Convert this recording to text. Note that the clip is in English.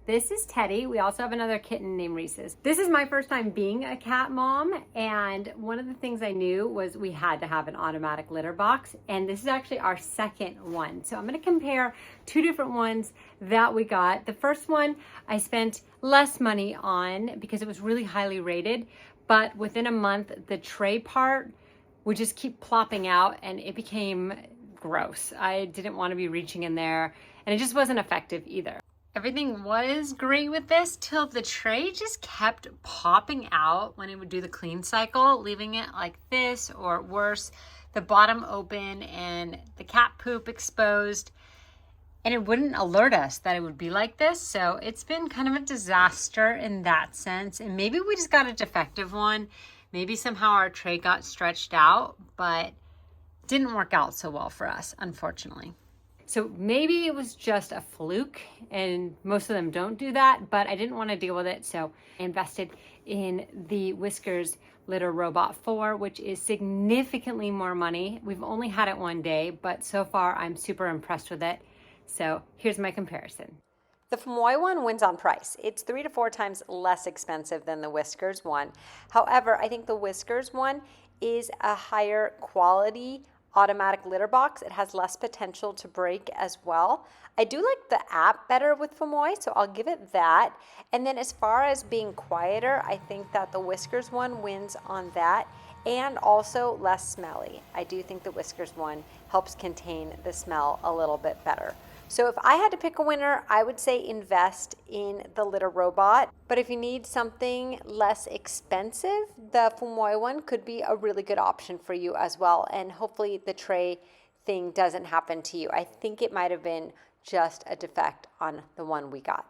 This is Teddy. We also have another kitten named Reese's. This is my first time being a cat mom, and one of the things I knew was we had to have an automatic litter box, and this is actually our second one. So I'm gonna compare two different ones that we got. The first one I spent less money on because it was really highly rated, but within a month, the tray part would just keep plopping out and it became gross. I didn't want to be reaching in there, and it just wasn't effective either. Everything was great with this till the tray just kept popping out when it would do the clean cycle, leaving it like this, or worse, the bottom open and the cat poop exposed, and it wouldn't alert us that it would be like this. So it's been kind of a disaster in that sense, and maybe we just got a defective one. Maybe somehow our tray got stretched out, but didn't work out so well for us, unfortunately. So maybe it was just a fluke, and most of them don't do that, but I didn't want to deal with it, so I invested in the Whiskers Litter-Robot 4, which is significantly more money. We've only had it one day, but so far I'm super impressed with it. So here's my comparison. The Fumoi one wins on price. It's 3 to 4 times less expensive than the Whiskers one. However, I think the Whiskers one is a higher quality automatic litter box. It has less potential to break as well. I do like the app better with Fumoi, so I'll give it that. And then as far as being quieter, I think that the Whiskers one wins on that, and also less smelly. I do think the Whiskers one helps contain the smell a little bit better. So if I had to pick a winner, I would say invest in the Litter-Robot. But if you need something less expensive, the Fumoi one could be a really good option for you as well. And hopefully the tray thing doesn't happen to you. I think it might have been just a defect on the one we got.